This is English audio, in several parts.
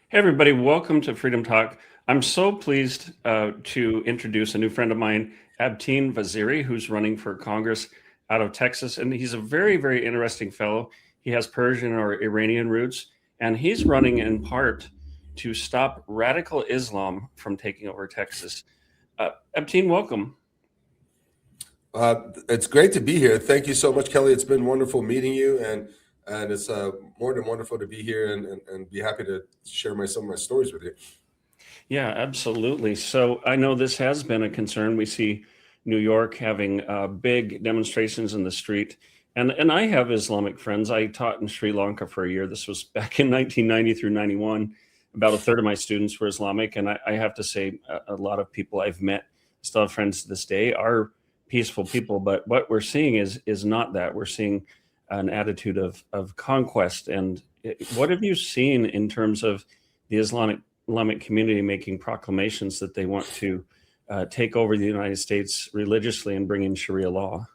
Hey, everybody, welcome to Freedom Talk. I'm so pleased to introduce a new friend of mine, Abteen Vaziri, who's running for Congress out of Texas. And he's a very, very interesting fellow. He has Persian or Iranian roots, and he's running in part to stop radical Islam from taking over Texas. Abteen, welcome. It's great to be here. Thank you so much, Kelly. It's been wonderful meeting you, and it's more than wonderful to be here and be happy to share some of my stories with you. Yeah, absolutely. So I know this has been a concern. We see New York having big demonstrations in the street. And I have Islamic friends. I taught in Sri Lanka for a year. This was back in 1990 through 91. About a third of my students were Islamic. And I have to say, a lot of people I've met, still have friends to this day, are peaceful people. But what we're seeing is not that. We're seeing an attitude of conquest. And what have you seen in terms of the Islamic community making proclamations that they want to take over the United States religiously and bring in Sharia law?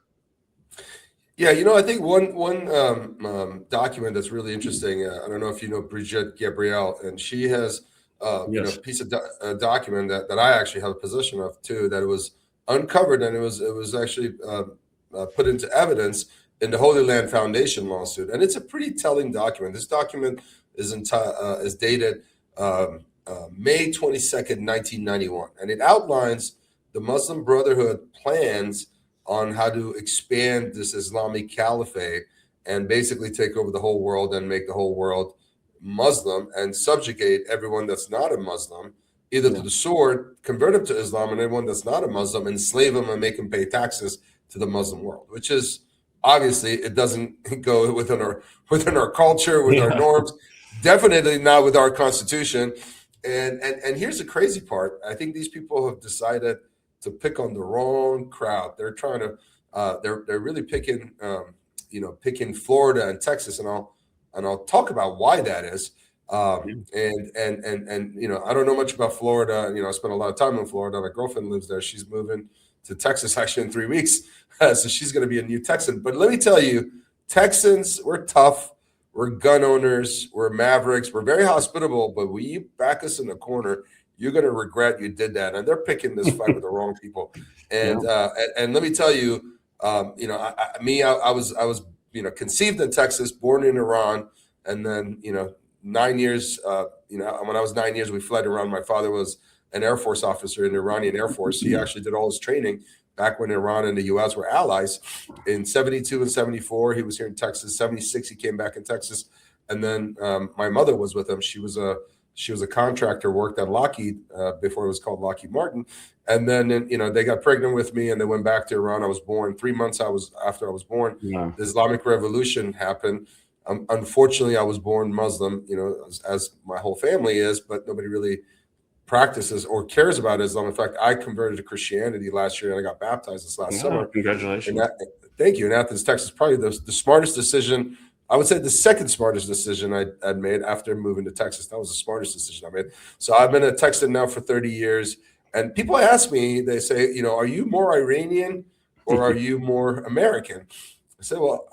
Yeah, I think one document that's really interesting. I don't know if you know Brigitte Gabriel, and she has Yes. a piece of a document that I actually have a possession of too. That it was uncovered and it was actually put into evidence in the Holy Land Foundation lawsuit, and it's a pretty telling document. This document is dated May 22nd, 1991, and it outlines the Muslim Brotherhood plans on how to expand this Islamic caliphate and basically take over the whole world and make the whole world Muslim and subjugate everyone that's not a Muslim, either to the sword, convert them to Islam, and everyone that's not a Muslim, enslave them and make them pay taxes to the Muslim world, which is obviously it doesn't go within our culture, with our norms, definitely not with our constitution. And here's the crazy part. I think these people have decided to pick on the wrong crowd. They're trying to they're really picking picking Florida and Texas, and I'll talk about why that is. And I don't know much about Florida. I spent a lot of time in Florida. My girlfriend lives there. She's moving to Texas actually in 3 weeks, so she's going to be a new Texan. But let me tell you, Texans, we're tough. We're gun owners. We're mavericks. We're very hospitable. But when you back us in the corner, you're going to regret you did that. And they're picking this fight with the wrong people. And and let me tell you, I was conceived in Texas, born in Iran, and then 9 years. When I was 9 years, we fled Iran. My father was an Air Force officer in the Iranian Air Force. He actually did all his training back when Iran and the U.S. were allies. In 72 and 74, he was here in Texas. 76, he came back in Texas. And then my mother was with him. She was a contractor, worked at Lockheed before it was called Lockheed Martin. And then, they got pregnant with me and they went back to Iran. I was born 3 months after I was born. Yeah. The Islamic Revolution happened. Unfortunately, I was born Muslim, as my whole family is, but nobody really practices or cares about Islam. In fact, I converted to Christianity last year and I got baptized this last summer. Congratulations. Thank you. In Athens, Texas, probably the smartest decision. I would say the second smartest decision I'd made after moving to Texas. That was the smartest decision I made. So I've been a Texan now for 30 years. And people ask me, they say, are you more Iranian or are you more American? I say, well,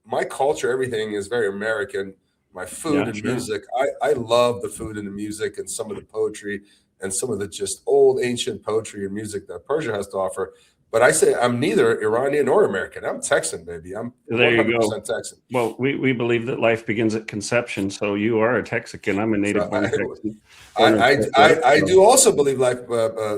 my culture, everything is very American. My food and music. I love the food and the music and some of the poetry and some of the just old ancient poetry and music that Persia has to offer. But I say I'm neither Iranian or American. I'm Texan, baby. I'm 100% Texan. Well, we believe that life begins at conception. So you are a Texican. I'm a native born Texan. I do also believe life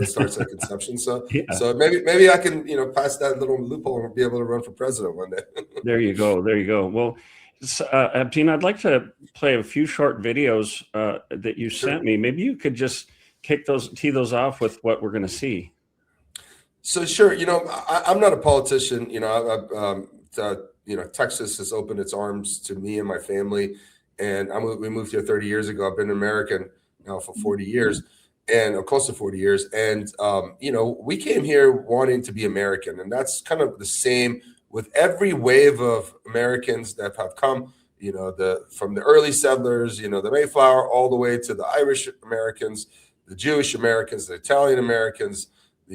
starts at conception. So so maybe I can pass that little loophole and be able to run for president one day. There you go. There you go. Well, Abteen, I'd like to play a few short videos that you sent me. Maybe you could just tee those off with what we're going to see. So sure, I'm not a politician. Texas has opened its arms to me and my family, and we moved here 30 years ago. I've been American now for 40 years, and close to 40 years. And we came here wanting to be American, and that's kind of the same with every wave of Americans that have come. From the early settlers, the Mayflower, all the way to the Irish Americans, the Jewish Americans, the Italian Americans,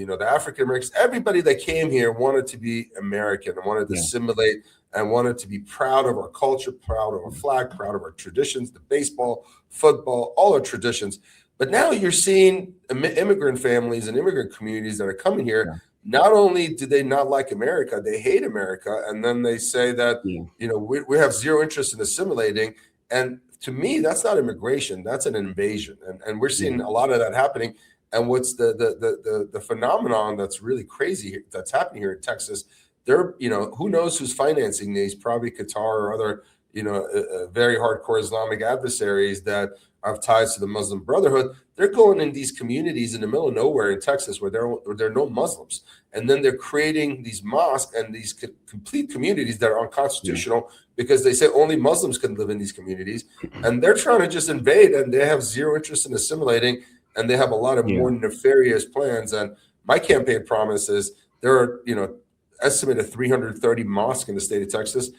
the African Americans, everybody that came here wanted to be American and wanted to assimilate and wanted to be proud of our culture, proud of our flag, proud of our traditions, the baseball, football, all our traditions. But now you're seeing immigrant families and immigrant communities that are coming here. Yeah. Not only do they not like America, they hate America. And then they say that, we have zero interest in assimilating. And to me, that's not immigration. That's an invasion. And we're seeing a lot of that happening. And what's the phenomenon that's really crazy that's happening here in Texas, who knows who's financing these, probably Qatar or other, very hardcore Islamic adversaries that have ties to the Muslim Brotherhood. They're going in these communities in the middle of nowhere in Texas where there are no Muslims. And then they're creating these mosques and these complete communities that are unconstitutional because they say only Muslims can live in these communities. And they're trying to just invade, and they have zero interest in assimilating. And they have a lot of more nefarious plans. And my campaign promise is there are, estimated 330 mosques in the state of Texas.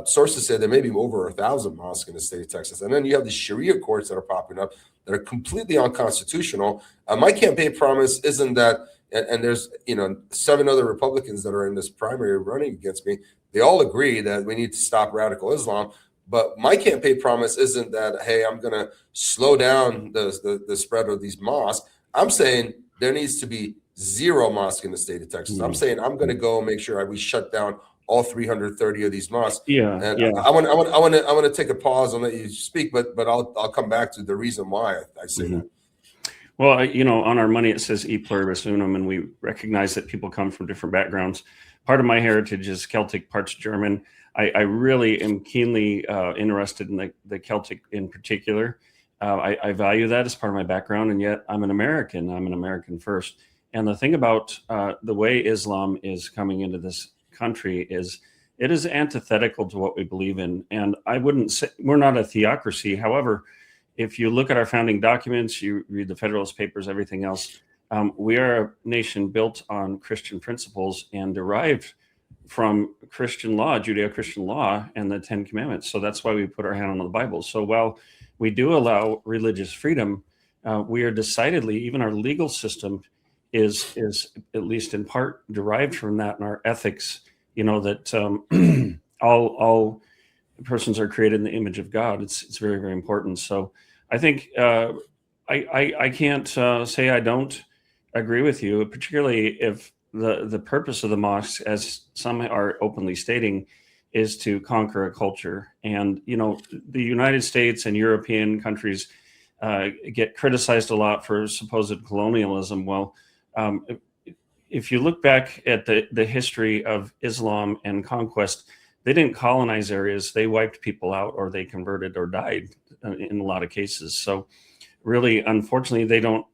Sources say there may be over 1,000 mosques in the state of Texas. And then you have the Sharia courts that are popping up that are completely unconstitutional. My campaign promise isn't that, and there's, 7 other Republicans that are in this primary running against me. They all agree that we need to stop radical Islam. But my campaign promise isn't that, hey, I'm going to slow down the spread of these mosques. I'm saying there needs to be zero mosque in the state of Texas. I'm saying I'm going to go and make sure we shut down all 330 of these mosques. I want to take a pause and let you speak, but I'll come back to the reason why I say that. Well, on our money it says e pluribus unum, and we recognize that people come from different backgrounds. Part of my heritage is Celtic, parts German. I really am keenly interested in the Celtic in particular. I value that as part of my background, and yet I'm an American. I'm an American first. And the thing about the way Islam is coming into this country is it is antithetical to what we believe in. And I wouldn't say we're not a theocracy. However, if you look at our founding documents, you read the Federalist Papers, everything else, we are a nation built on Christian principles and derived from Christian law, Judeo-Christian law, and the 10 Commandments. So that's why we put our hand on the Bible. So while we do allow religious freedom, we are decidedly, even our legal system is at least in part derived from that, and our ethics, that all persons are created in the image of God. It's very, very important. So I think I can't say I don't agree with you, particularly if the purpose of the mosques, as some are openly stating, is to conquer a culture. And, the United States and European countries get criticized a lot for supposed colonialism. Well, if you look back at the history of Islam and conquest, they didn't colonize areas. They wiped people out, or they converted or died in a lot of cases. So really, unfortunately, they don't,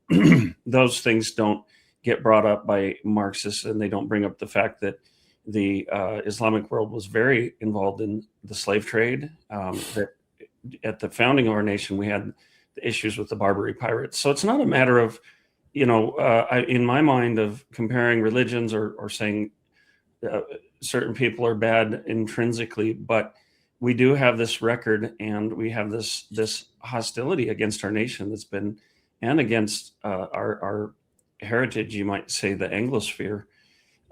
those things don't get brought up by Marxists, and they don't bring up the fact that the Islamic world was very involved in the slave trade. That at the founding of our nation, we had the issues with the Barbary pirates. So it's not a matter of, in my mind, of comparing religions or saying certain people are bad intrinsically, but we do have this record, and we have this hostility against our nation that's been, and against our heritage, you might say, the Anglosphere,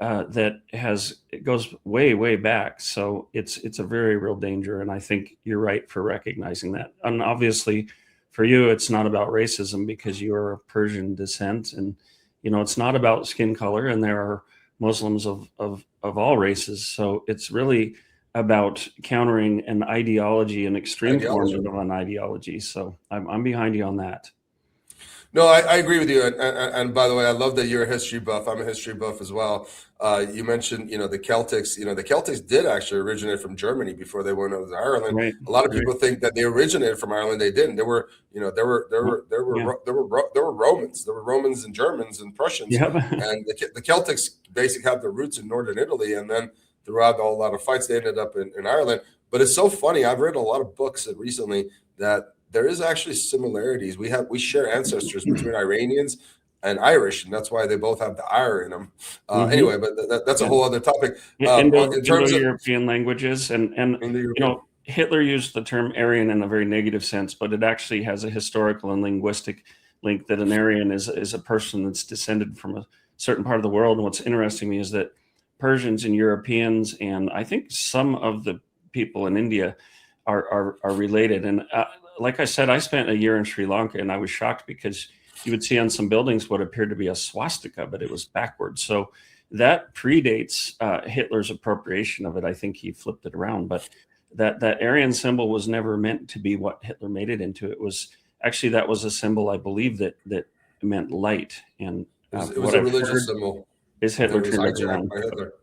it goes way, way back. So it's a very real danger. And I think you're right for recognizing that. And obviously for you, it's not about racism because you're of Persian descent, and, it's not about skin color, and there are Muslims of all races. So it's really about countering an ideology, an extreme form of an ideology. So I'm behind you on that. No, I agree with you. And by the way, I love that you're a history buff. I'm a history buff as well. You mentioned, the Celtics. The Celtics did actually originate from Germany before they went over to Ireland. Right. A lot of people think that they originated from Ireland. They didn't. There were Romans. There were Romans and Germans and Prussians. Yeah. And the Celtics basically have their roots in northern Italy, and then throughout a lot of fights, they ended up in Ireland. But it's so funny. I've read a lot of books recently that there is actually similarities. We share ancestors between Iranians and Irish, and that's why they both have the "ire" in them. Anyway, but that's a whole other topic. In terms of European languages, and Hitler used the term Aryan in a very negative sense, but it actually has a historical and linguistic link that an Aryan is a person that's descended from a certain part of the world. And what's interesting to me is that Persians and Europeans, and I think some of the people in India are related. And like I said, I spent a year in Sri Lanka, and I was shocked because you would see on some buildings what appeared to be a swastika, but it was backwards. So that predates Hitler's appropriation of it. I think he flipped it around, but that Aryan symbol was never meant to be what Hitler made it into. It was actually, that was a symbol, I believe, that meant light. And it was a religious symbol. Is Hitler was turned it around? by Hitler.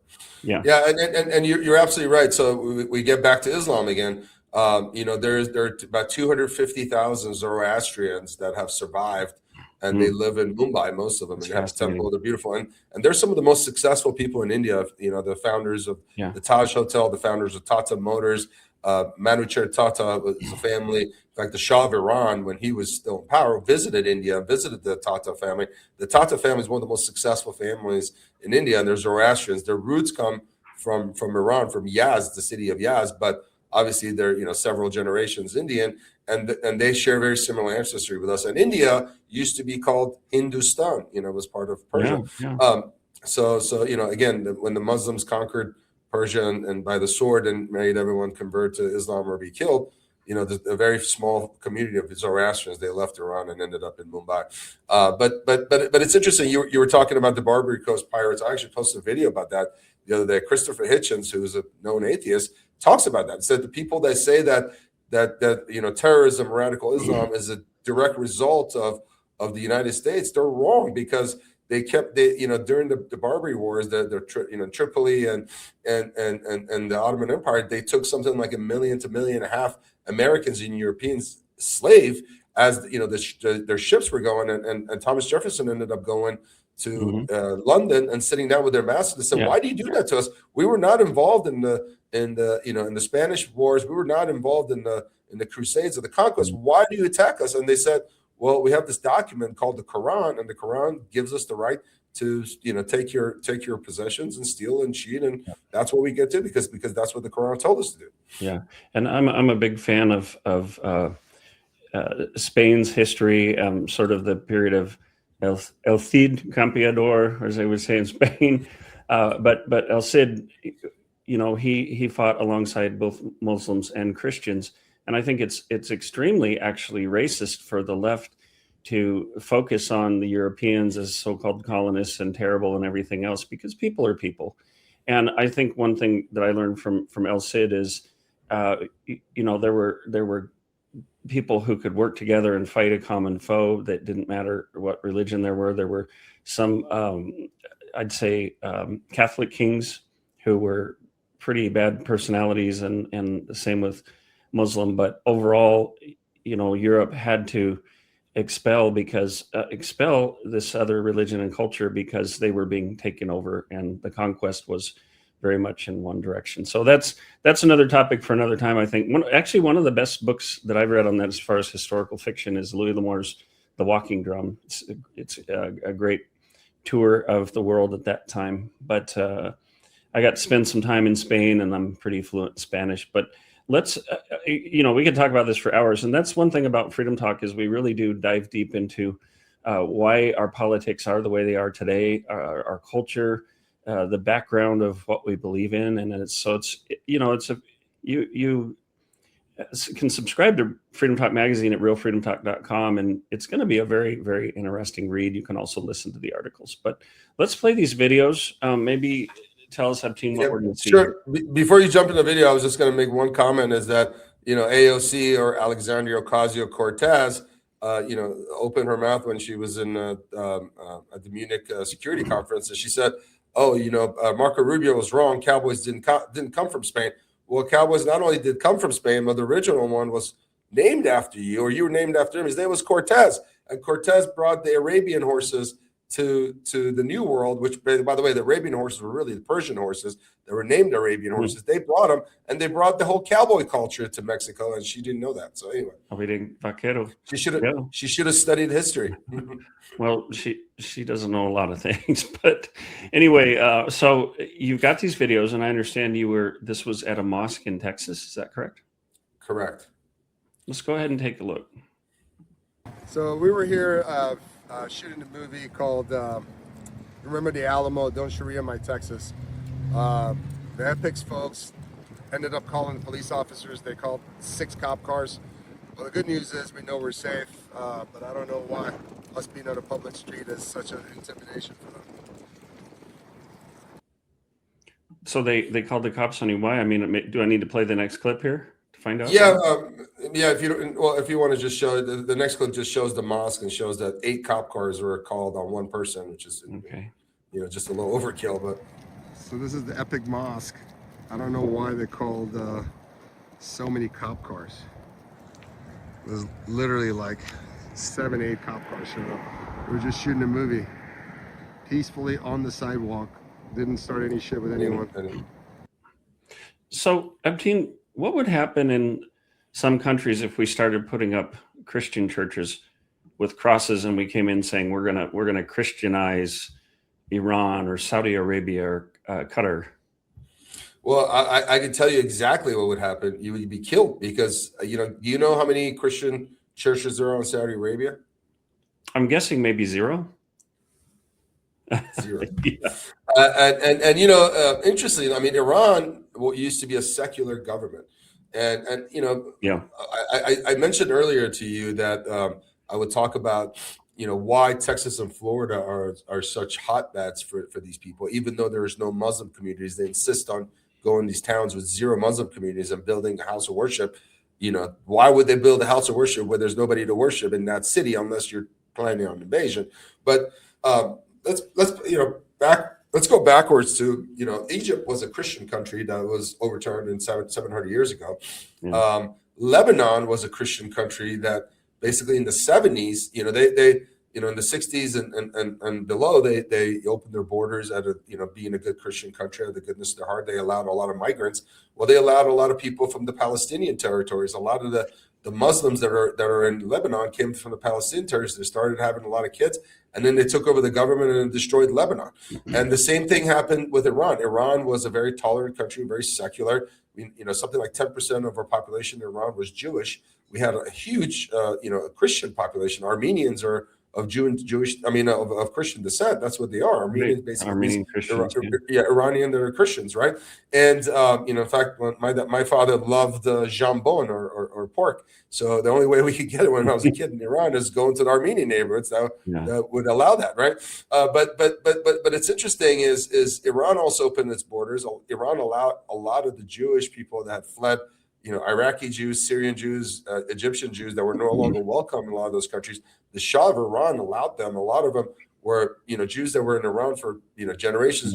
Yeah, yeah, and you're absolutely right. So we get back to Islam again. There are about 250,000 Zoroastrians that have survived, and they live in Mumbai, most of them, and they have a temple. They're beautiful, and they're some of the most successful people in India. The founders of the Taj Hotel, the founders of Tata Motors, Manucher Tata was a family. In fact, the Shah of Iran, when he was still in power, visited India, visited the Tata family. The Tata family is one of the most successful families in India, and they're Zoroastrians. Their roots come from Iran, from Yazd, the city of Yazd, but obviously they're several generations Indian, and they share very similar ancestry with us. And India used to be called Hindustan, was part of Persia. So again, when the Muslims conquered Persia and by the sword and made everyone convert to Islam or be killed, a very small community of Zoroastrians, they left Iran and ended up in Mumbai. But it's interesting. You were talking about the Barbary Coast pirates. I actually posted a video about that the other day. Christopher Hitchens, who is a known atheist, talks about that. He said the people that say that terrorism, radical Islam is a direct result of the United States, they're wrong, because they during the Barbary Wars, Tripoli and the Ottoman Empire, they took something like 1 million to 1.5 million Americans and Europeans slave as their ships were going, and Thomas Jefferson ended up going to London and sitting down with their master and said, "Why do you do that to us? We were not involved in the Spanish Wars. We were not involved in the Crusades or the conquest. Why do you attack us?" And they said, "Well, we have this document called the Quran, and the Quran gives us the right to take your possessions and steal and cheat, and that's what we get to because that's what the Quran told us to do." Yeah, and I'm a big fan of Spain's history, sort of the period of El Cid Campeador, as they would say in Spain. But El Cid, he fought alongside both Muslims and Christians. And I think it's extremely actually racist for the left to focus on the Europeans as so-called colonists and terrible and everything else, because people are people. And I think one thing that I learned from El Cid is, there were people who could work together and fight a common foe, that didn't matter what religion there were. There were some, I'd say, Catholic kings who were pretty bad personalities, and the same with Muslim. But overall, Europe had to expel this other religion and culture, because they were being taken over, and the conquest was very much in one direction. So that's another topic for another time. I think one of the best books that I've read on that as far as historical fiction is Louis L'Amour's The Walking Drum. It's a great tour of the world at that time. But I got to spend some time in Spain, and I'm pretty fluent in Spanish. But let's, we could talk about this for hours. And that's one thing about Freedom Talk, is we really do dive deep into why our politics are the way they are today, our culture, the background of what we believe in. And you can subscribe to Freedom Talk magazine at realfreedomtalk.com, and it's going to be a very, very interesting read. You can also listen to the articles. But let's play these videos. Maybe tell us, Abteen, what we're going to see. Sure. Before you jump into the video, I was just going to make one comment, is that, AOC, or Alexandria Ocasio-Cortez, opened her mouth when she was in at the Munich security conference, and she said, Marco Rubio was wrong. Cowboys didn't come from Spain. Well, Cowboys not only did come from Spain, but the original one was named after you, or you were named after him. His name was Cortez, and Cortez brought the Arabian horses to the New World, which, by the way, the Arabian horses were really the Persian horses. They were named Arabian horses. They brought them, and they brought the whole cowboy culture to Mexico, and she didn't know that. So anyway, she should have studied history. Well, she doesn't know a lot of things, but anyway, so you've got these videos, and I understand this was at a mosque in Texas. Is that correct? Correct. Let's go ahead and take a look. So we were here shooting a movie called remember the Alamo, don't Sharia my Texas. The Epics folks ended up calling police officers. They called 6 cop cars. Well, the good news is we know we're safe, but I don't know why us being on a public street is such an intimidation for them. So they called the cops on you. Why? I mean, do I need to play the next clip here to find out? Yeah, yeah. If you want to just show the next clip, just shows the mosque and shows that 8 cop cars were called on one person, which is Okay. Just a little overkill. But so this is the Epic Mosque. I don't know why they called so many cop cars. There's literally like 7, 8 cop cars showed up. We were just shooting a movie peacefully on the sidewalk. Didn't start any shit with anyone. So, Abteen, what would happen in some countries if we started putting up Christian churches with crosses and we came in saying we're gonna Christianize Iran or Saudi Arabia or Qatar? Well, I can tell you exactly what would happen. You would be killed because do you know how many Christian churches there are in Saudi Arabia? I'm guessing maybe 0. 0. Yeah. Interestingly, I mean, Iran used to be a secular government, and Yeah. I mentioned earlier to you that I would talk about why Texas and Florida are such hotbeds for these people, even though there is no Muslim communities. They insist on going to these towns with 0 Muslim communities and building a house of worship. Why would they build a house of worship where there's nobody to worship in that city unless you're planning on invasion? But let's go backwards to Egypt was a Christian country that was overturned in 700 years ago. Yeah. Lebanon was a Christian country that basically in the 70s, they in the 60s and below, they opened their borders at being a good Christian country, out of the goodness of their heart. They allowed a lot of migrants. Well, they allowed a lot of people from the Palestinian territories. A lot of the Muslims that are in Lebanon came from the Palestinian territories. They started having a lot of kids, and then they took over the government and destroyed Lebanon. And the same thing happened with Iran. Iran was a very tolerant country, very secular. I mean, something like 10% of our population in Iran was Jewish. We had a huge, Christian population. Armenians are of of Christian descent. That's what they are. Armenians, basically, Armenian Christians. Iranian that are Christians, right? And in fact, my father loved jambon or pork. So the only way we could get it when I was a kid in Iran is going to the Armenian neighborhoods that would allow that, right? But it's interesting is Iran also opened its borders. Iran allowed a lot of the Jewish people that fled. Iraqi Jews, Syrian Jews, Egyptian Jews that were no longer welcome in a lot of those countries. The Shah of Iran allowed them. A lot of them were, Jews that were in Iran for, generations.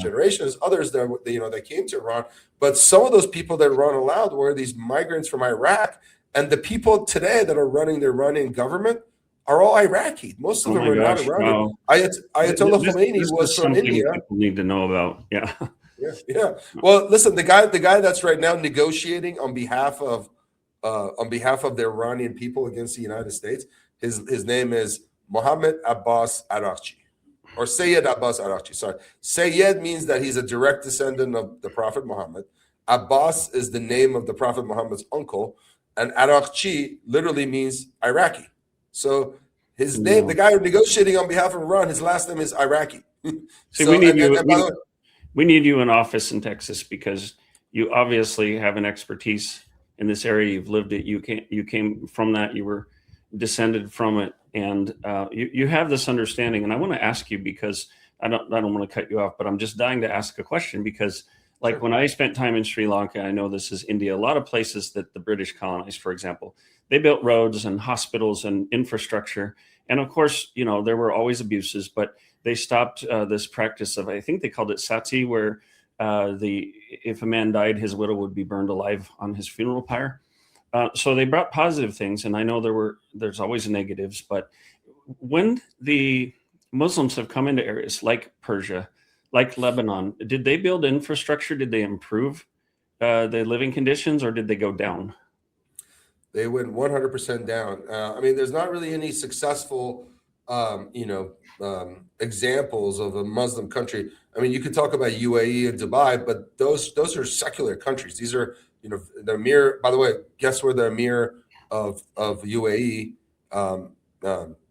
Others that came to Iran. But some of those people that Iran allowed were these migrants from Iraq. And the people today that are running the Iranian government are all Iraqi. Most of them are not Iranian. Wow. Ayatollah Khomeini was from India. People need to know about. Yeah. Yeah. Well, listen, the guy that's right now negotiating on behalf of the Iranian people against the United States, his name is Mohammed Abbas Araghchi, or Sayyid Abbas Araghchi. Sorry, Sayyid means that he's a direct descendant of the Prophet Muhammad. Abbas is the name of the Prophet Muhammad's uncle, and Araghchi literally means Iraqi. So his name, the guy negotiating on behalf of Iran, his last name is Iraqi. See, we need you in office in Texas because you obviously have an expertise in this area. You've lived it. You came from that. You were descended from it, and you have this understanding. And I want to ask you because I don't want to cut you off, but I'm just dying to ask a question because, like, when I spent time in Sri Lanka, I know this is India. A lot of places that the British colonized, for example, they built roads and hospitals and infrastructure, and of course, there were always abuses, but they stopped this practice of, I think they called it sati, where if a man died, his widow would be burned alive on his funeral pyre. So they brought positive things, and I know there's always negatives. But when the Muslims have come into areas like Persia, like Lebanon, did they build infrastructure? Did they improve the living conditions, or did they go down? They went 100% down. There's not really any successful examples of a Muslim country. You could talk about UAE and Dubai, but those are secular countries. These are, the emir. By the way, guess where the emir of UAE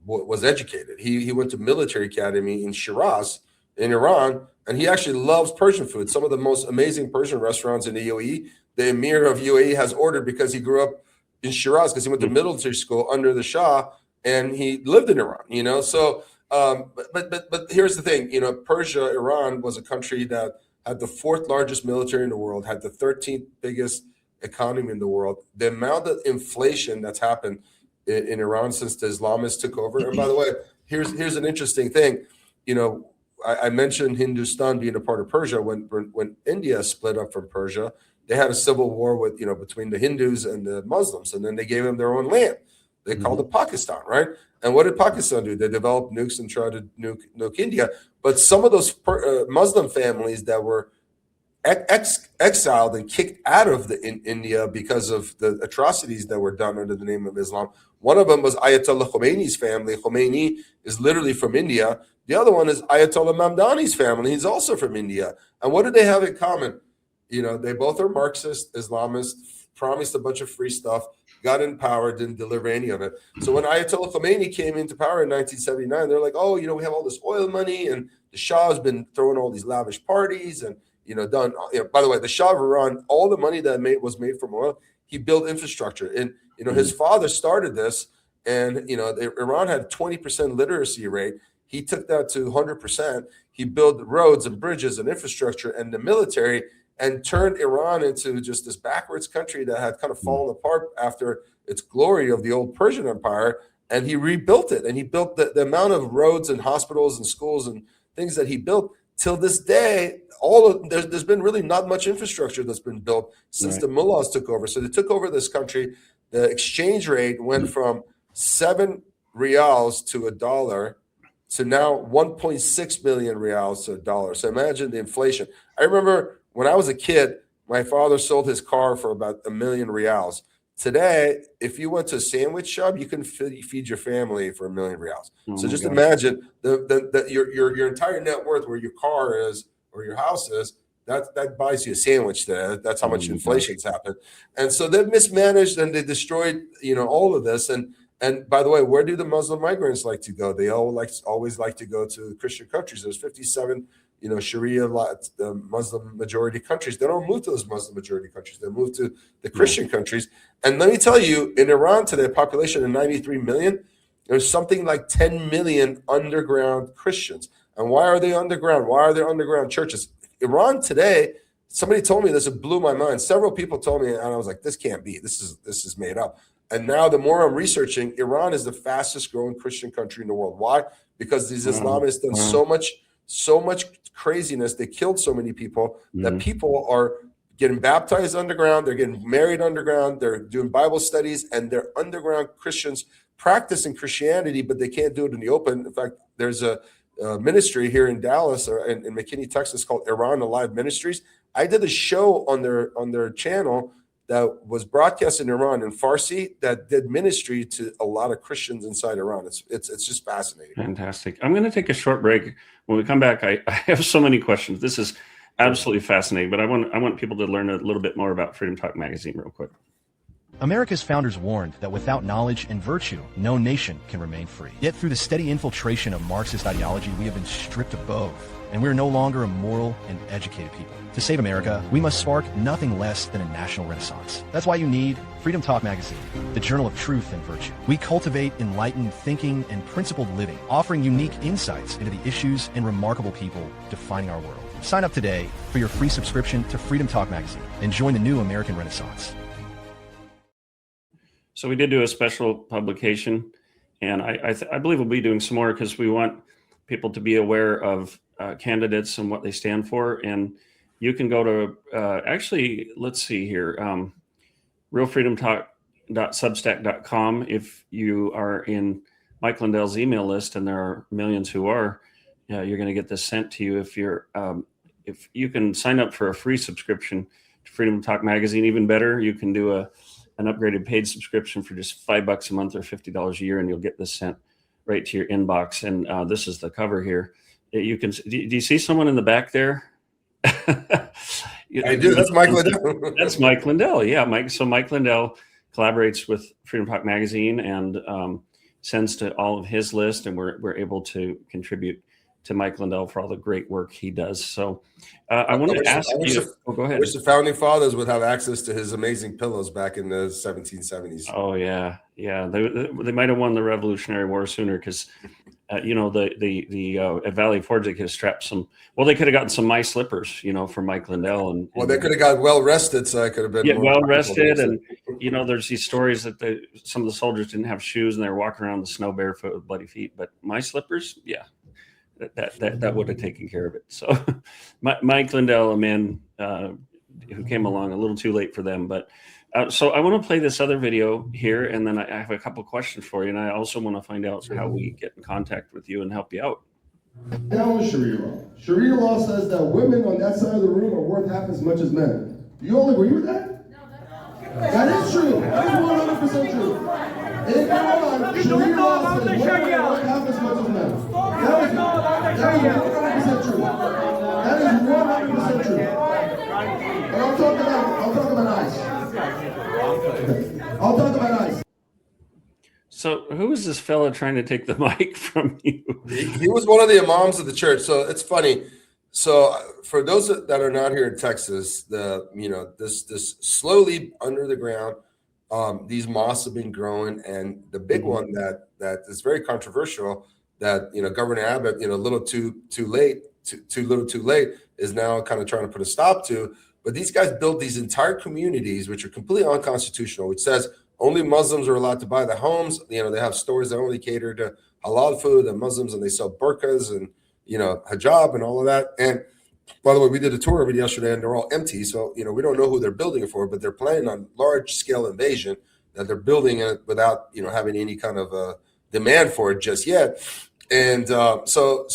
was educated? He went to military academy in Shiraz in Iran, and he actually loves Persian food. Some of the most amazing Persian restaurants in the UAE, the Emir of UAE has ordered because he grew up in Shiraz, because he went to military school under the Shah, and he lived in Iran. So but here's the thing. Persia, Iran was a country that had the 4th largest military in the world, had the 13th biggest economy in the world. The amount of inflation that's happened in Iran since the Islamists took over. And by the way, here's an interesting thing. I mentioned Hindustan being a part of Persia. When India split up from Persia, they had a civil war with between the Hindus and the Muslims, and then they gave them their own land. They called it Pakistan, right? And what did Pakistan do? They developed nukes and tried to nuke India. But some of those Muslim families that were exiled and kicked out of India because of the atrocities that were done under the name of Islam. One of them was Ayatollah Khomeini's family. Khomeini is literally from India. The other one is Ayatollah Mamdani's family. He's also from India. And what do they have in common? They both are Marxist, Islamists, promised a bunch of free stuff, got in power, didn't deliver any of it. So when Ayatollah Khomeini came into power in 1979, they're like, oh, we have all this oil money, and the Shah has been throwing all these lavish parties and done. By the way, the Shah of Iran, all the money that was made from oil, he built infrastructure. And his father started this, and Iran had 20% literacy rate. He took that to 100%. He built roads and bridges and infrastructure and the military, and turned Iran into just this backwards country that had kind of fallen apart after its glory of the old Persian Empire. And he rebuilt it, and he built the amount of roads and hospitals and schools and things that he built. Till this day, there's been really not much infrastructure that's been built since the mullahs took over. So they took over this country. The exchange rate went from 7 rials to $1 to now 1.6 million rials to $1. So imagine the inflation. I remember when I was a kid, my father sold his car for about 1 million rials. Today, if you went to a sandwich shop, you can feed your family for 1 million rials. So just imagine your entire net worth, where your car is or your house is, that buys you a sandwich today. That's how much inflation's happened. And so they've mismanaged, and they destroyed, all of this. And by the way, where do the Muslim migrants like to go? They always like to go to Christian countries. There's 57 Sharia, the Muslim majority countries. They don't move to those Muslim majority countries. They move to the Christian countries. And let me tell you, in Iran today, a population of 93 million, there's something like 10 million underground Christians. And why are they underground? Why are there underground churches? Iran today, somebody told me this, it blew my mind. Several people told me, and I was like, this can't be. This is made up. And now the more I'm researching, Iran is the fastest growing Christian country in the world. Why? Because these Islamists done so much craziness. They killed so many people that people are getting baptized underground. They're getting married underground. They're doing Bible studies, and they're underground Christians practicing Christianity, but they can't do it in the open. In fact, there's a ministry here in Dallas or in McKinney, Texas, called Iran Alive Ministries. I did a show on their channel that was broadcast in Iran in Farsi that did ministry to a lot of Christians inside Iran. It's just fascinating. Fantastic. I'm going to take a short break. When we come back, I have so many questions. This is absolutely fascinating, but I want people to learn a little bit more about Freedom Talk Magazine real quick. America's founders warned that without knowledge and virtue, no nation can remain free. Yet through the steady infiltration of Marxist ideology, we have been stripped of both, and we are no longer a moral and educated people. To save America, we must spark nothing less than a national renaissance. That's why you need Freedom Talk Magazine, the journal of truth and virtue. We cultivate enlightened thinking and principled living, offering unique insights into the issues and remarkable people defining our world. Sign up today for your free subscription to Freedom Talk Magazine and join the new American Renaissance. So we did do a special publication, and I believe we'll be doing some more because we want people to be aware of candidates and what they stand for. And you can go to, actually, let's see here, realfreedomtalk.substack.com. If you are in Mike Lindell's email list, and there are millions who are, you're going to get this sent to you. If you can sign up for a free subscription to Freedom Talk Magazine, even better, you can do an upgraded paid subscription for just $5 a month or $50 a year, and you'll get this sent right to your inbox. And this is the cover here. You can. Do you see someone in the back there? I do. That's Mike Lindell. That's Mike Lindell. Yeah, Mike. So Mike Lindell collaborates with Freedom Talk Magazine and sends to all of his list, and we're able to contribute to Mike Lindell for all the great work he does. So I want to ask you. Go ahead. I wish the founding fathers would have access to his amazing pillows back in the 1770s. Oh yeah, yeah. They might have won the Revolutionary War sooner because, the Valley Forge, they could have strapped some. Well, they could have gotten some my slippers, from Mike Lindell, and they could have got well rested, so I could have been well rested. And there's these stories that some of the soldiers didn't have shoes and they were walking around the snow barefoot with bloody feet. But my slippers, yeah. That would have taken care of it. So Mike Lindell, a man who came along a little too late for them. But so I want to play this other video here, and then I have a couple questions for you. And I also want to find out how we get in contact with you and help you out. Now is Sharia law. Sharia law says that women on that side of the room are worth half as much as men. Do you all agree with that? No, that is true. That is 100% true. In Iran, Sharia law says women are worth half as much as men. That is 100% true. That is 100% true. And I'll talk about ICE. I'll talk about ICE. So who is this fella trying to take the mic from you? He was one of the imams of the church. So it's funny. So for those that are not here in Texas, this slowly under the ground, these mosques have been growing, and the big one that is very controversial, that Governor Abbott, a little too late, too little too late, is now kind of trying to put a stop to. But these guys built these entire communities, which are completely unconstitutional, which says only Muslims are allowed to buy the homes. They have stores that only cater to halal food and Muslims, and they sell burqas and hijab and all of that. And by the way, we did a tour of it yesterday, and they're all empty. So we don't know who they're building it for, but they're planning on large scale invasion, that they're building it without having any kind of demand for it just yet. And so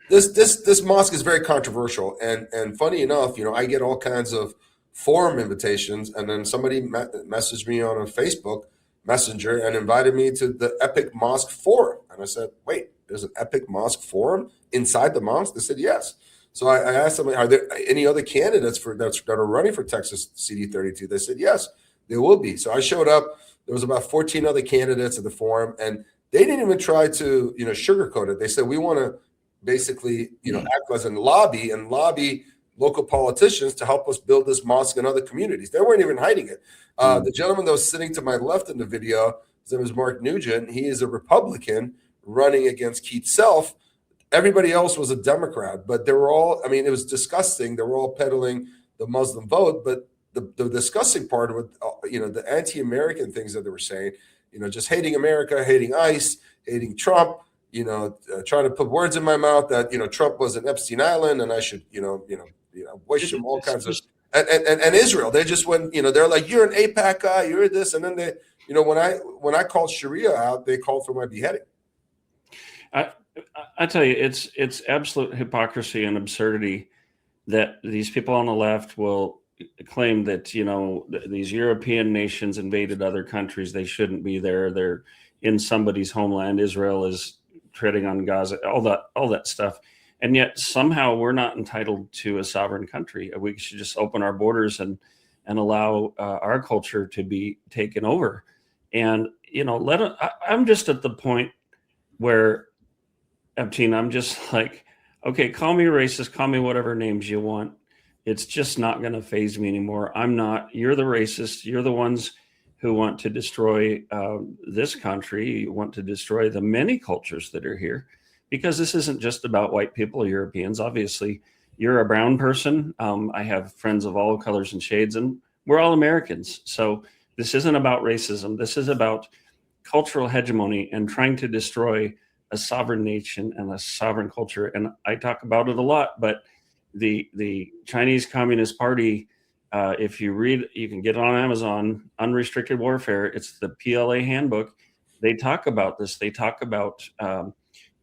this mosque is very controversial, and funny enough, I get all kinds of forum invitations, and then somebody messaged me on a Facebook Messenger and invited me to the Epic Mosque Forum, and I said, wait, there's an Epic Mosque Forum inside the mosque? They said yes. So I asked them, are there any other candidates that are running for Texas CD32? They said yes, there will be. So I showed up. There was about 14 other candidates at the forum, and they didn't even try to sugarcoat it. They said, we want to basically act as a lobby local politicians to help us build this mosque in other communities. They weren't even hiding it. The gentleman that was sitting to my left in the video, his name is Mark Nugent. He is a Republican running against Keith Self. Everybody else was a Democrat, but they were all, it was disgusting. They were all peddling the Muslim vote, but the disgusting part with, the anti-American things that they were saying, just hating America, hating ICE, hating Trump, trying to put words in my mouth that, Trump was in Epstein Island and I should, wish him all kinds of, and Israel, they just went, they're like, you're an AIPAC guy, you're this. And then they, when I called Sharia out, they called for my beheading. I tell you, it's absolute hypocrisy and absurdity that these people on the left will claim that, these European nations invaded other countries. They shouldn't be there. They're in somebody's homeland. Israel is treading on Gaza, all that stuff. And yet somehow we're not entitled to a sovereign country. We should just open our borders and allow our culture to be taken over. And, I'm just at the point where, Abteen, I'm just like, okay, call me racist, call me whatever names you want. It's just not going to faze me anymore. I'm not. You're the racist. You're the ones who want to destroy this country. You want to destroy the many cultures that are here, because this isn't just about white people or Europeans. Obviously, you're a brown person. I have friends of all colors and shades, and we're all Americans. So this isn't about racism. This is about cultural hegemony and trying to destroy a sovereign nation and a sovereign culture. And I talk about it a lot, but the Chinese Communist Party, if you read, you can get it on Amazon, Unrestricted Warfare, it's the PLA handbook. They talk about this. They talk about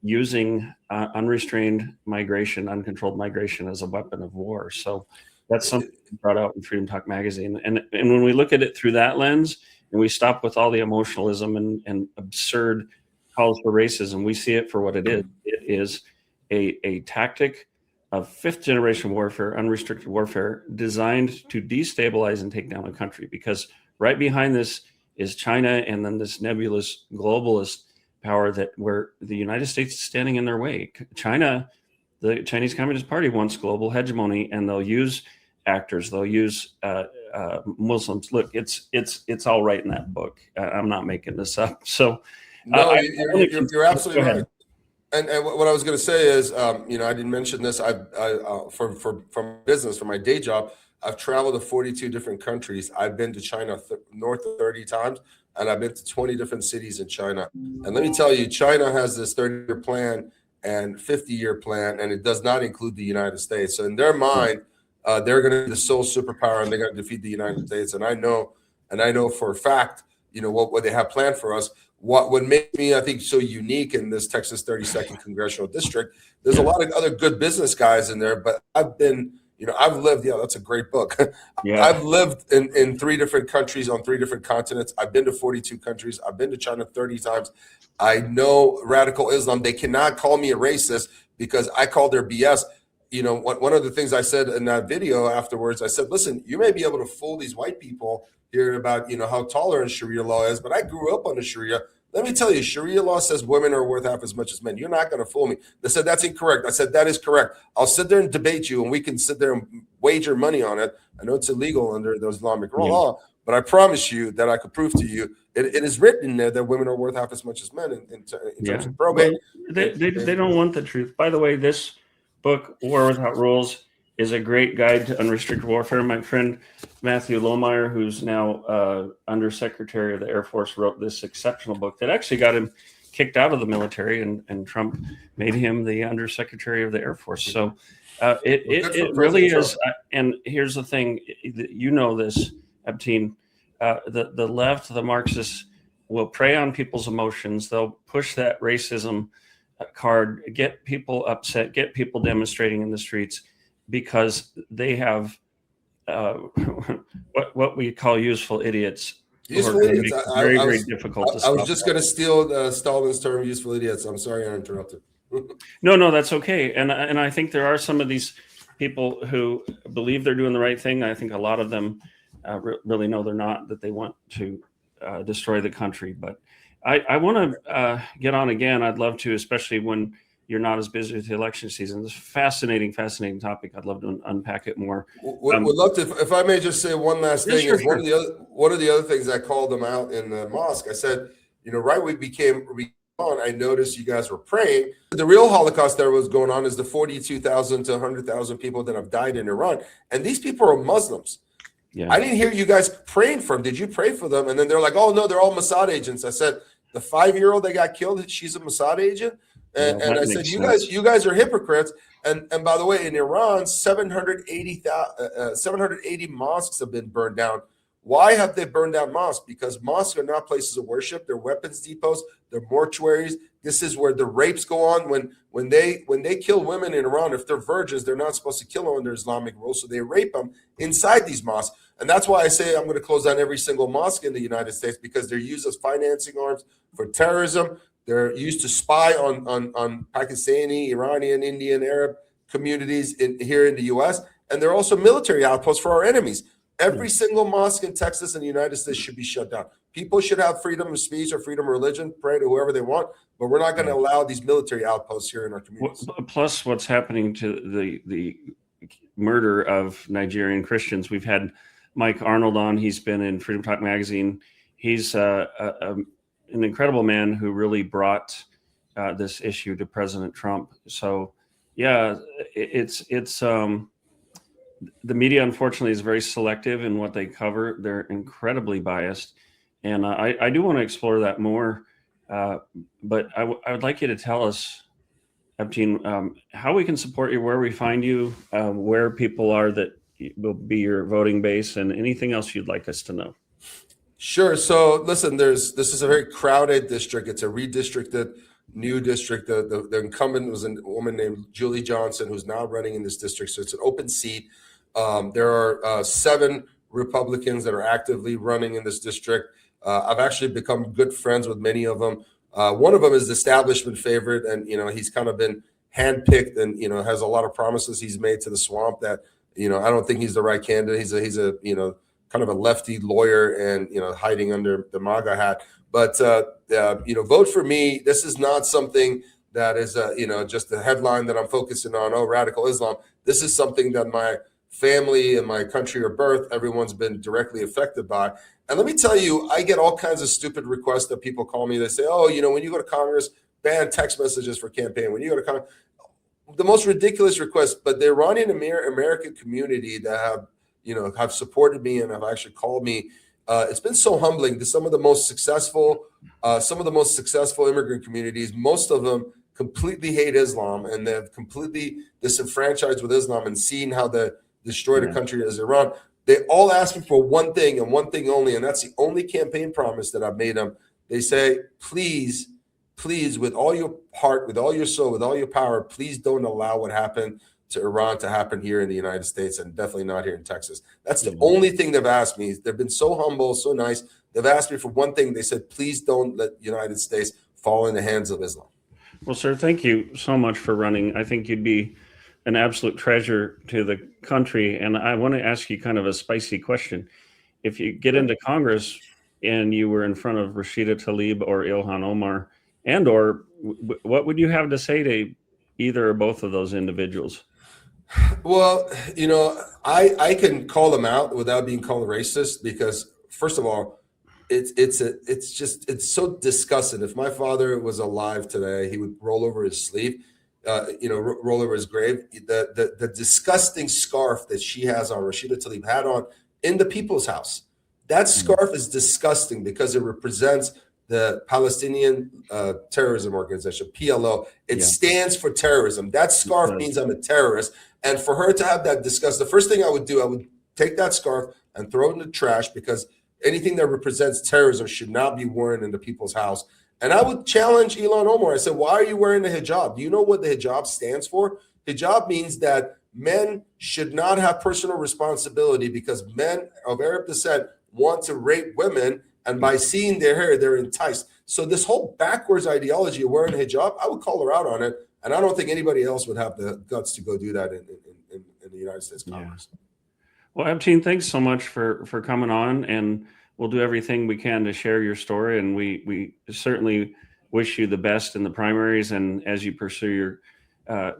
using unrestrained migration, uncontrolled migration as a weapon of war. So that's something brought out in Freedom Talk magazine. And when we look at it through that lens, and we stop with all the emotionalism and absurd calls for racism, we see it for what it is. It is a tactic of fifth generation warfare, unrestricted warfare, designed to destabilize and take down a country. Because right behind this is China, and then this nebulous globalist power that where the United States is standing in their way. China, the Chinese Communist Party wants global hegemony, and they'll use actors, they'll use Muslims. Look, it's all right in that book. I'm not making this up. So no, you're absolutely right. And what I was going to say is, I didn't mention this. For business, for my day job, I've traveled to 42 different countries. I've been to China north of 30 times, and I've been to 20 different cities in China. And let me tell you, China has this 30-year plan and 50-year plan, and it does not include the United States. So in their mind, they're going to be the sole superpower, and they're going to defeat the United States. And I know for a fact, what they have planned for us. What would make me, I think, so unique in this Texas 32nd Congressional District, there's a lot of other good business guys in there, but I've lived, that's a great book. Yeah. I've lived in 3 different countries on 3 different continents. I've been to 42 countries. I've been to China 30 times. I know radical Islam. They cannot call me a racist because I call their BS. One of the things I said in that video afterwards, I said, listen, you may be able to fool these white people here about, how tolerant Sharia law is, but I grew up on the Sharia. Let me tell you, Sharia law says women are worth half as much as men. You're not going to fool me. They said, that's incorrect. I said, that is correct. I'll sit there and debate you, and we can sit there and wager money on it. I know it's illegal under the Islamic law, but I promise you that I could prove to you, it is written in there that women are worth half as much as men in terms of probate. They don't want the truth. By the way, this book, War Without Rules, is a great guide to unrestricted warfare. My friend Matthew Lohmeyer, who's now Undersecretary of the Air Force, wrote this exceptional book that actually got him kicked out of the military, and Trump made him the Undersecretary of the Air Force. So it really is. And here's the thing, this, Abteen, the left, the Marxists, will prey on people's emotions. They'll push that racism card, get people upset, get people demonstrating in the streets, because they have what we call useful idiots. Useful idiots. Very difficult to stop. I was just going to steal Stalin's term, useful idiots. I'm sorry I interrupted. No, that's okay. And I think there are some of these people who believe they're doing the right thing. I think a lot of them really know they're not, that they want to destroy the country. But I want to get on again. I'd love to, especially when you're not as busy with the election season. This is fascinating topic. I'd love to unpack it more. Would love to. If I may just say one last thing, sure. One of the other things I called them out in the mosque. I said, right when we became on, I noticed you guys were praying. The real Holocaust that was going on is the 42,000 to 100,000 people that have died in Iran, and these people are Muslims. Yeah. I didn't hear you guys praying for them. Did you pray for them? And then they're like, oh no, they're all Mossad agents. I said, the 5-year-old that got killed, she's a Mossad agent. And I said, you guys are hypocrites. And by the way, in Iran, 780 mosques have been burned down. Why have they burned down mosques? Because mosques are not places of worship. They're weapons depots. They're mortuaries. This is where the rapes go on. When they kill women in Iran, if they're virgins, they're not supposed to kill them under Islamic rules. So they rape them inside these mosques. And that's why I say I'm going to close down every single mosque in the United States, because they're used as financing arms for terrorism. They're used to spy on Pakistani, Iranian, Indian, Arab communities here in the U.S. And they're also military outposts for our enemies. Every single mosque in Texas and the United States should be shut down. People should have freedom of speech or freedom of religion, pray to whoever they want, but we're not going to allow these military outposts here in our communities. Plus, what's happening to the murder of Nigerian Christians. We've had Mike Arnold on. He's been in Freedom Talk magazine. He's an incredible man who really brought this issue to President Trump. So, yeah, it's the media, unfortunately, is very selective in what they cover. They're incredibly biased. And I do want to explore that more. But I would like you to tell us, Abteen, how we can support you, where we find you, where people are that will be your voting base, and anything else you'd like us to know. Sure. So listen, this is a very crowded district. It's a redistricted new district. The incumbent was a woman named Julie Johnson, who's now running in this district. So it's an open seat. There are 7 Republicans that are actively running in this district. I've actually become good friends with many of them. One of them is the establishment favorite, and he's kind of been handpicked, and has a lot of promises he's made to the swamp that I don't think he's the right candidate. He's a kind of a lefty lawyer and, hiding under the MAGA hat. But, vote for me. This is not something that is, just a headline that I'm focusing on. Oh, radical Islam. This is something that my family and my country of birth, everyone's been directly affected by. And let me tell you, I get all kinds of stupid requests that people call me. They say, oh, when you go to Congress, ban text messages for campaign. When you go to Congress, the most ridiculous requests. But the Iranian American community that have supported me and have actually called me, it's been so humbling. Some of the most successful immigrant communities, most of them completely hate Islam, and they've completely disenfranchised with Islam and seen how they destroyed a country as Iran. They all ask me for one thing and one thing only, and that's the only campaign promise that I've made them. They say, please, with all your heart, with all your soul, with all your power, please don't allow what happened to Iran to happen here in the United States, and definitely not here in Texas. That's the only thing they've asked me. They've been so humble, so nice. They've asked me for one thing. They said, please don't let the United States fall in the hands of Islam. Well, sir, thank you so much for running. I think you'd be an absolute treasure to the country. And I want to ask you kind of a spicy question. If you get into Congress and you were in front of Rashida Tlaib or Ilhan Omar, what would you have to say to either or both of those individuals? Well, I can call them out without being called racist, because first of all, it's so disgusting. If my father was alive today, he would roll over his sleeve, roll over his grave. The disgusting scarf that she has on, Rashida Tlaib had on in the People's House. That scarf is disgusting because it represents the Palestinian terrorism organization, PLO. It stands for terrorism. That scarf means I'm a terrorist. And for her to have that disgust, the first thing I would do, I would take that scarf and throw it in the trash, because anything that represents terrorism should not be worn in the People's House. And I would challenge Ilhan Omar. I said, why are you wearing the hijab? Do you know what the hijab stands for? Hijab means that men should not have personal responsibility, because men of Arab descent want to rape women, and by seeing their hair, they're enticed. So this whole backwards ideology of wearing a hijab, I would call her out on it. And I don't think anybody else would have the guts to go do that in the United States Congress. Yeah. Well, Abteen, thanks so much for coming on, and we'll do everything we can to share your story. And we certainly wish you the best in the primaries and as you pursue your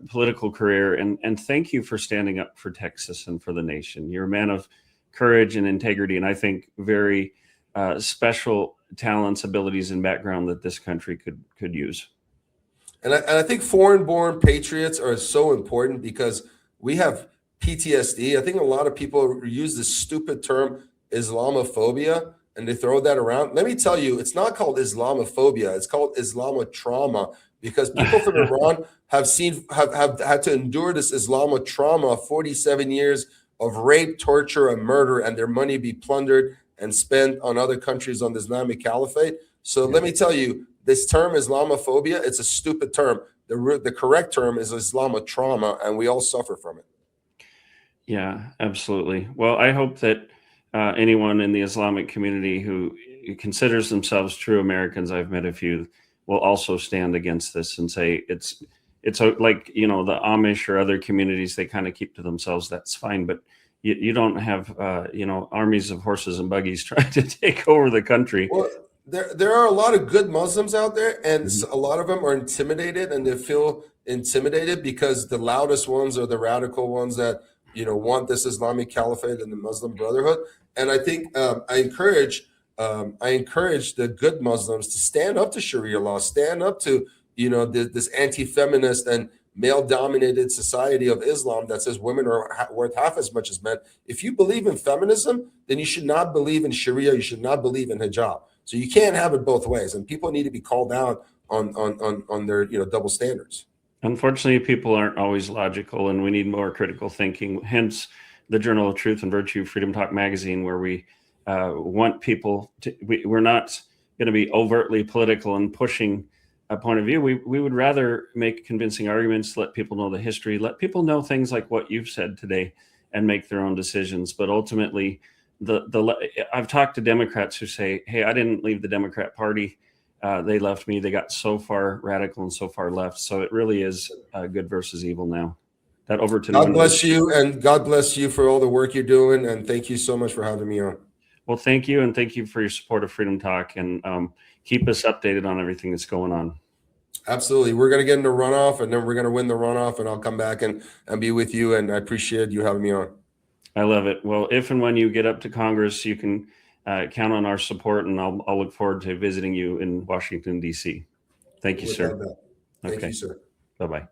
political career. And thank you for standing up for Texas and for the nation. You're a man of courage and integrity, and I think very special talents, abilities, and background that this country could use. And I think foreign-born patriots are so important, because we have PTSD. I think a lot of people use this stupid term Islamophobia, and they throw that around. Let me tell you, it's not called Islamophobia. It's called Islamotrauma, because people from Iran have had to endure this Islamotrauma, 47 years of rape, torture, and murder, and their money be plundered and spent on other countries on the Islamic Caliphate. So let me tell you, this term Islamophobia, it's a stupid term. The correct term is Islamotrauma, and we all suffer from it. Yeah, absolutely. Well, I hope that anyone in the Islamic community who considers themselves true Americans, I've met a few, will also stand against this and say it's like, the Amish or other communities, they kind of keep to themselves. That's fine. But you don't have, armies of horses and buggies trying to take over the country. Well, there are a lot of good Muslims out there, and a lot of them are intimidated, and they feel intimidated because the loudest ones are the radical ones that, want this Islamic Caliphate and the Muslim Brotherhood. And I think I encourage the good Muslims to stand up to Sharia law, stand up to, this anti-feminist and male-dominated society of Islam that says women are worth half as much as men. If you believe in feminism, then you should not believe in Sharia. You should not believe in hijab. So you can't have it both ways, and people need to be called out on their double standards. Unfortunately, people aren't always logical, and we need more critical thinking. Hence, the Journal of Truth and Virtue, Freedom Talk Magazine, where we want people to. We're not going to be overtly political and pushing a point of view. We would rather make convincing arguments, let people know the history, let people know things like what you've said today, and make their own decisions. But ultimately, I've talked to Democrats who say, hey, I didn't leave the Democrat Party. They left me. They got so far radical and so far left. So it really is good versus evil now. that Overton God window. bless you, and God bless you for all the work you're doing. And thank you so much for having me on. Well, thank you, and thank you for your support of Freedom Talk, and keep us updated on everything that's going on. Absolutely. We're going to get into runoff, and then we're going to win the runoff, and I'll come back and be with you. And I appreciate you having me on. I love it. Well, if and when you get up to Congress, you can count on our support, and I'll look forward to visiting you in Washington, D.C. Thank you, sir. Thank you, sir. Bye-bye.